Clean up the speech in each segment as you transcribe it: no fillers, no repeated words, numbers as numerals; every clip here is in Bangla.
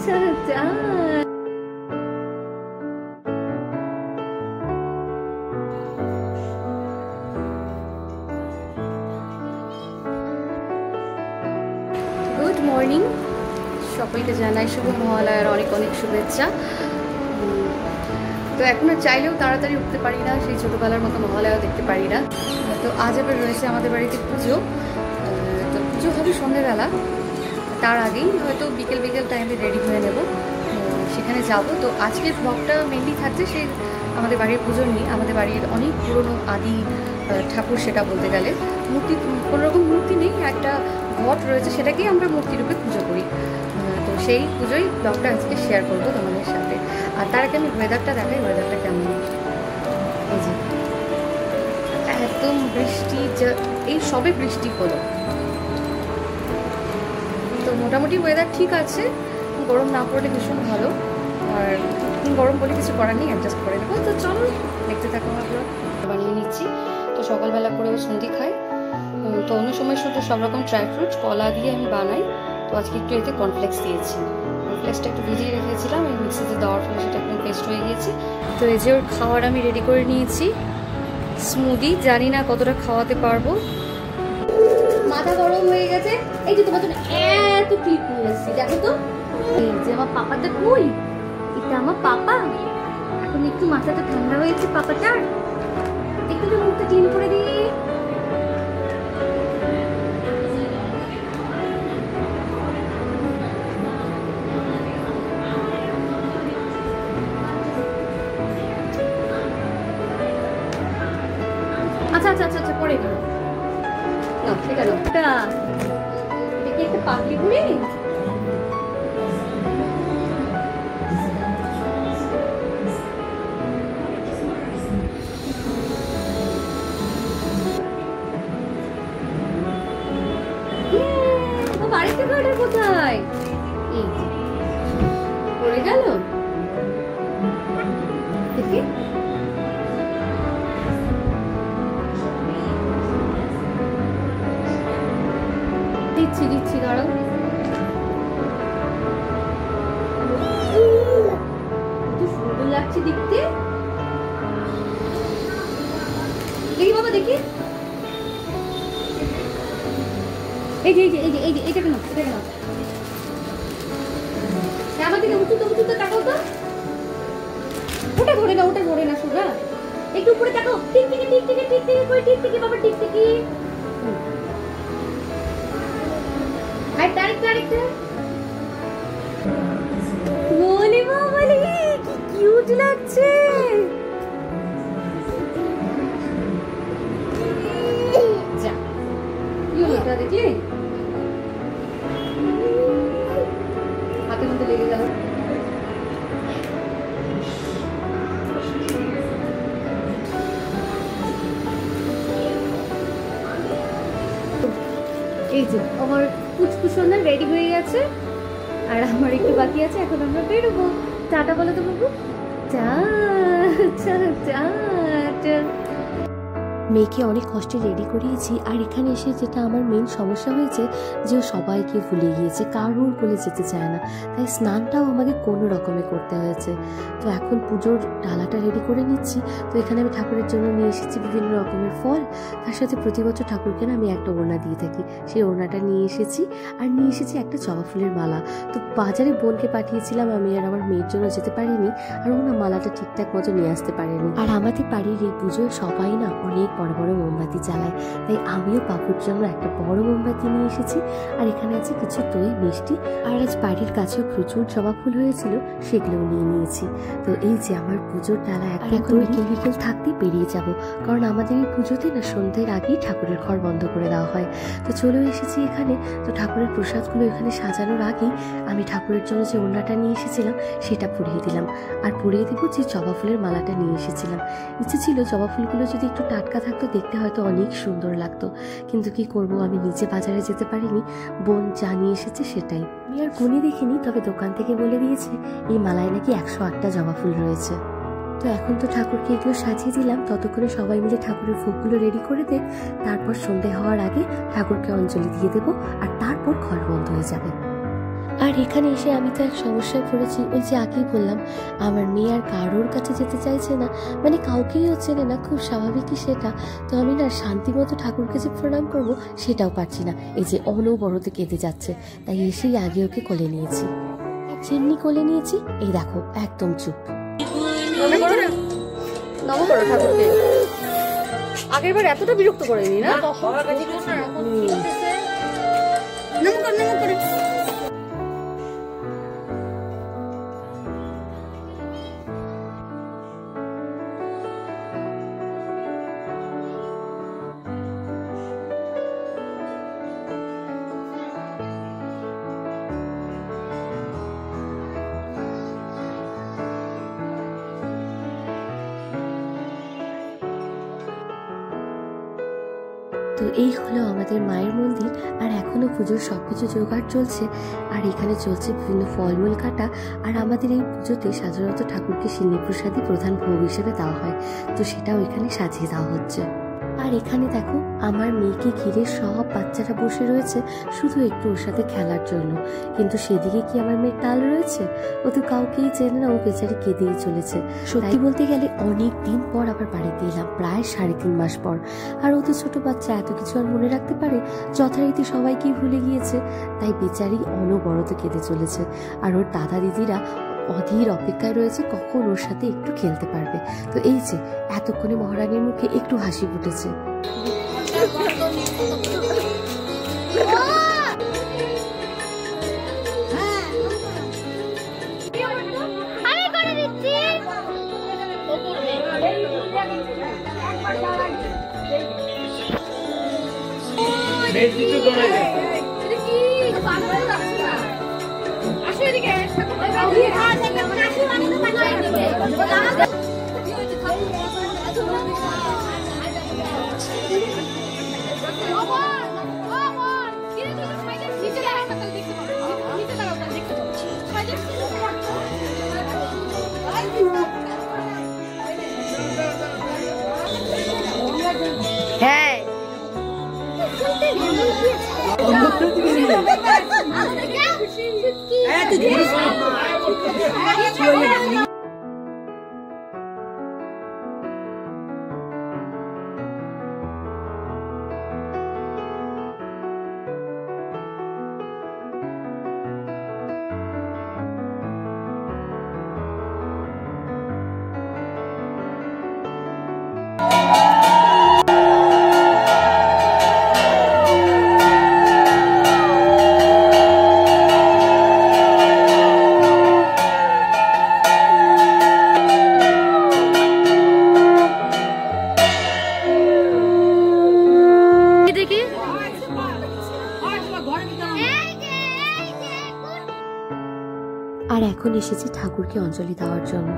গুড মর্নিং, সকলকে জানাই শুভ মহালয়ার অনেক অনেক শুভেচ্ছা। তো এখন আর চাইলেও তাড়াতাড়ি উঠতে পারি না, সেই ছোটোবেলার মতো মহালয়াও দেখতে পারি না। তো আজ আবার রয়েছে আমাদের বাড়িতে পুজো। তো পুজো হবে সন্ধ্যেবেলা, তার আগেই হয়তো বিকেল টাইমে রেডি হয়ে নেব, সেখানে যাব। তো আজকের ব্লগটা মেনলি থাকছে সেই আমাদের বাড়ির পুজো নিয়ে। আমাদের বাড়ির অনেক পুরনো আদি ঠাকুর, সেটা বলতে গেলে মূর্তি, কোনোরকম মূর্তি নেই, একটা ঘট রয়েছে, সেটাকেই আমরা মূর্তিরূপে পুজো করি। তো সেই পুজোই ব্লগটা আজকে শেয়ার করবো তোমাদের সাথে। আর তার আগে আমি ওয়েদারটা দেখাই, ওয়েদারটা কেমন। এই যে একদম বৃষ্টি, এই সবে বৃষ্টি হলো, তো মোটামুটি ওয়েদার ঠিক আছে, গরম না পড়লে ভীষণ ভালো। আর গরম বলে কিছু করার নেই, অ্যাডজাস্ট করে নেবো। তো চলো দেখতে থাকো, আমরা বানিয়ে নিচ্ছি। তো সকালবেলা করেও সন্ধি খাই। তো অন্য সময় শুধু সব রকম ড্রাই ফ্রুটস কলা দিয়ে আমি বানাই। তো আজকে একটু এতে কর্নফ্লেক্স দিয়েছি, কর্নফ্লেক্সটা একটু ভিজিয়ে রেখেছিলাম, এই মিক্সিতে দেওয়ার ফলে সেটা একদম পেস্ট হয়ে গিয়েছে। তো এই যে ওর খাওয়ার আমি রেডি করে নিয়েছি, স্মুদি। জানি না কতটা খাওয়াতে পারবো, মাথা গরম হয়ে গেছে। এই যে তোমার জন্য এত ক্লিপ নিয়ে এসেছি, দেখো তো। এই যে আমার পাপাটা কই, এটা আমার পাপা। এখন একটু মাথাটা ঠান্ডা হয়েছে পাপাটার, একটু মুখটা ক্লিন করে দিই। আচ্ছা পরে গেল না, সেটা না, এটা কি একটা পাগলি বুড়ি? বাড়িতে গাড়ি কোথায়? এই যে পড়ে গেল, দেখি দিচ্ছি দাঁড়াও। কত সুন্দর লাগছে দেখতে, দেখি বাবা দেখি। এই যে এটা কেন, আমার দিকে উঁচুতে তাকাও তো। ওটা ধরে না সোজা, একটু উপরে তাকাও। টিক টিকি বাবা, টিক টিকি। বলি বাবা, কি কিউট লাগছে। যা এটা দেখলি, হাতের মধ্যে লেগে গেল। এই যে আমার কুচকুচোনা রেডি হয়ে গেছে, আর আমার একটু বাকি আছে। এখন আমরা বেরোবো। টাটা বলো তো বাবু, টাটা। মেয়েকে অনেক কষ্টে রেডি করিয়েছি, আর এখানে এসে যেটা আমার মেইন সমস্যা হয়েছে যে ও সবাইকে ভুলে গিয়েছে, কারোর বলে যেতে চায় না, তাই স্নানটাও আমাকে কোনো রকমে করতে হয়েছে। তো এখন পুজোর ডালাটা রেডি করে নিচ্ছি। তো এখানে আমি ঠাকুরের জন্য নিয়ে এসেছি বিভিন্ন রকমের ফল, তার সাথে প্রতি বছর ঠাকুরকে না আমি একটা ওড়না দিয়ে থাকি, সেই ওড়নাটা নিয়ে এসেছি। আর নিয়ে এসেছি একটা জবা ফুলের মালা। তো বাজারে বোনকে পাঠিয়েছিলাম, আমি আর আমার মেয়ের জন্য যেতে পারিনি, আর ও না মালাটা ঠিকঠাক মতো নিয়ে আসতে পারেনি। আর আমাদের বাড়ির এই পুজোয় সবাই না অনেক বড় বড় মোমবাতি জ্বালায়, তাই আমিও বাবুর জন্য একটা বড় মোমবাতি নিয়ে এসেছি। আর এখানে আছে কিছু দই মিষ্টি, আর আজ বাড়ির কাছেও প্রচুর জবা ফুল হয়েছিল, সেগুলোও নিয়ে নিয়েছি। তো এই যে আমার পুজোর ডালা, এখন বিকেল থাকতেই বেরিয়ে যাব, কারণ আমাদের এই পুজোতে না সন্ধ্যের আগেই ঠাকুরের ঘর বন্ধ করে দেওয়া হয়। তো চলেও এসেছি এখানে। তো ঠাকুরের প্রসাদগুলো এখানে সাজানোর আগেই আমি ঠাকুরের জন্য যে ওড়নাটা নিয়ে এসেছিলাম সেটা পরিয়ে দিলাম, আর পরিয়ে দেবো যে জবা ফুলের মালাটা নিয়ে এসেছিলাম। ইচ্ছে ছিল জবা ফুলগুলো যদি একটু টাটকা থাকতো, দেখতে হয়তো অনেক সুন্দর লাগতো, কিন্তু কি করব, আমি নিজে বাজারে যেতে পারিনি, বোন যা নিয়ে এসেছে সেটাই। আমি আর গুনি দেখিনি, তবে দোকান থেকে বলে দিয়েছে এই মালায় নাকি 108টা জবা ফুল রয়েছে। তো এখন তো ঠাকুরকে এগুলো সাজিয়ে দিলাম, ততক্ষণে সবাই মিলে ঠাকুরের ভোগগুলো রেডি করে দেন। তারপর সন্ধে হওয়ার আগে ঠাকুরকে অঞ্জলি দিয়ে দেবো, আর তারপর ঘর বন্ধ হয়ে যাবে। আর এখানে এসে আমি তো এক সমস্যায় পড়েছি। ওই যে আগেই বললাম, আমার মেয়ে আর কারোর কাছে যেতে চাইছে না, মানে কাউকেই হচ্ছে না, খুব স্বাভাবিকই সেটা। তো আমি না শান্তি মতো ঠাকুরকে যে প্রণাম করবো সেটাও পারছি না। এই যে অনবরত কেঁদে যাচ্ছে, তাই এসেই আগে ওকে কোলে নিয়েছি। যেমনি কোলে নিয়েছি, এই দেখো একদম চুপ। নম করো ঠাকুরকে। আগের বার এতটা বিরক্ত করেনি না? নম করে তো এই হলো আমাদের মায়ের মন্দির। আর এখনো পুজোর সবকিছু জোগাড় চলছে। আর এখানে চলছে বিভিন্ন ফলমূল কাটা। আর আমাদের এই পুজোতে সাধারণত ঠাকুরকে সিন্নি প্রসাদই প্রধান ভোগ হিসেবে দেওয়া হয়, তো সেটাও এখানে সাজিয়ে দেওয়া হচ্ছে। আর এখানে দেখো আমার মেয়েকে ঘিরে সব বাচ্চারা বসে রয়েছে শুধু একটু ওর সাথে খেলার জন্য। কিন্তু সেদিকে কি আমার মেয়ের টাল রয়েছে? ও তো কাউকেই চেনে না, ও বেচারি কেঁদেই চলেছে। সত্যি বলতে গেলে অনেক দিন পর আবার বাড়িতে এলাম, প্রায় 3.5 মাস পর। আর ও তো ছোট বাচ্চা, এত কিছু আর মনে রাখতে পারে? যথারীতি সবাইকেই ভুলে গিয়েছে, তাই বেচারি অনবরত কেঁদে চলেছে। আর ওর দাদা দিদিরা অধীর অপেক্ষায় রয়েছে কখন ওর সাথে একটু খেলতে পারবে। তো এই যে এতক্ষণে মহারানীর মুখে একটু হাসি ফুটেছে। হ্যাঁ আর এখন এসেছি ঠাকুরকে অঞ্জলি দেওয়ার জন্য।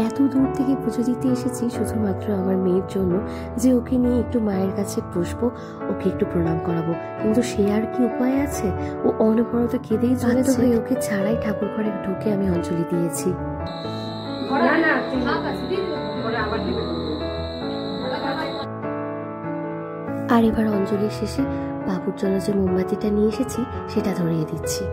এত দূর থেকে পুজো দিতে এসেছি শুধুমাত্র আমার মেয়ের জন্য, যে ওকে নিয়ে একটু মায়ের কাছে বসবো, ওকে একটু প্রণাম করাবো। কিন্তু সে আর কি উপায় আছে? ও অনবরত কেঁদেই চলেছে। ওকে ছাড়াই ঠাকুর ঘরে ঢুকে আমি অঞ্জলি দিয়েছি। আর এবার অঞ্জলি শেষে বাবুর জন্য যে মোমবাতিটা নিয়ে এসেছি সেটা ধরিয়ে দিচ্ছি।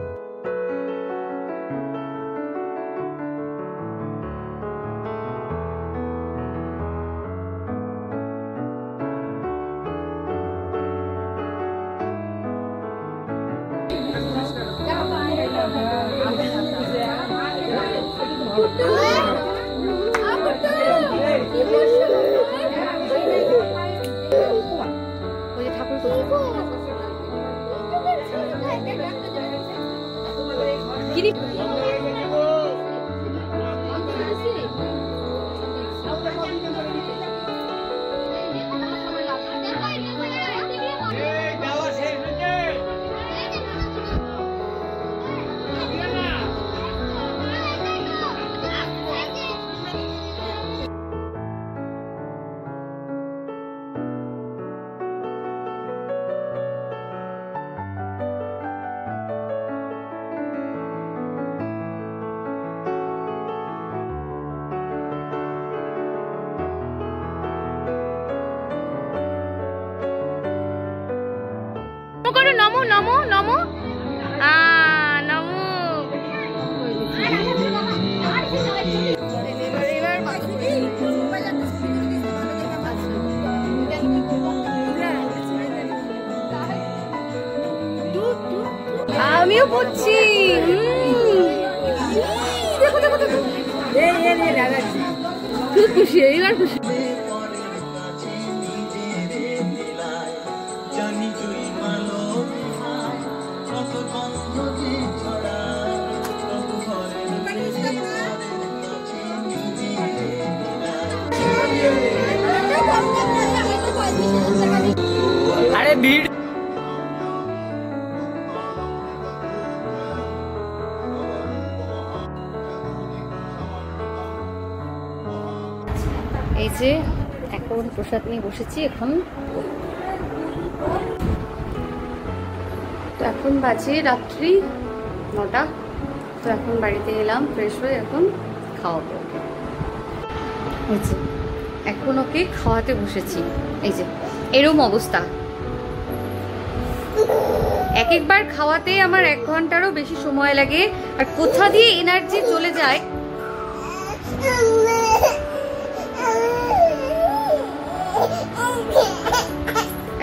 নমো নমো নমো নমো। আমিও পড়ছি। দেখো দেখো দেখো, খুব খুশি, এইবার খুশি। আরে ভিড় এই যে এখন প্রসাদ নিয়ে বসেছি। এখন তো এখন বাজে রাত্রি 9টা। তো এখন বাড়িতে এলাম ফ্রেশ হয়ে, এখন খাওয়াবো ওকে। এই যে এখন ওকে খাওয়াতে বসেছি। এই যে এরম অবস্থা, এক একবার খাওয়াতে আমার 1 ঘন্টারও বেশি সময় লাগে। আর কোথা দিয়ে এনার্জি চলে যায়।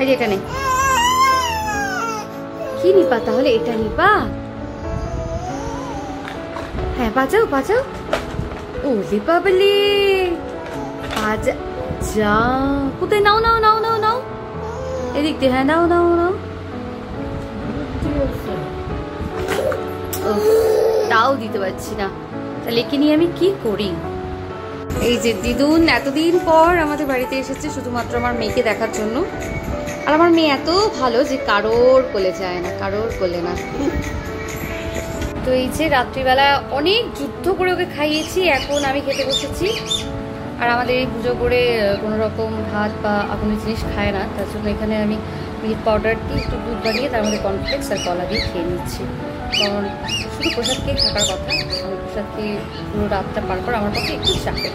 এই যে এখানে কি নিপা, তাহলে এটা নিপা? হ্যাঁ বাজাও বাজাও। ও লিপা বলে বাজা যা, কোথায়? নাও নাও নাও নাও নাও, এদিক দিয়ে। হ্যাঁ নাও নাও নাও। তাও দিতে পারছি না, তাহলে একে নিয়ে আমি কি করি? এই যে দিদুন এতদিন পর আমাদের বাড়িতে এসেছে শুধুমাত্র আমার মেয়েকে দেখার জন্য। আর আমার মেয়ে এত ভালো যে কারোর কোলে যায় না, কারোর কোলে না। তো এই যে রাত্রিবেলা অনেক যুদ্ধ করে ওকে খাইয়েছি, এখন আমি খেতে বসেছি। আর আমাদের এই পুজো করে কোনো রকম ভাত বা কোনো জিনিস খায় না, তার জন্য এখানে আমি মিল্ক পাউডার দিয়ে একটু দুধ বানিয়ে তার মধ্যে কর্নফ্লেক্স আর কলা দিয়ে খেয়ে নিচ্ছি। কারণ শুধু প্রসাদ খেয়ে থাকার কথা, আমি প্রসাদ খেয়ে পুরো রাতটা পার করা আমার পক্ষে একটু চাপের।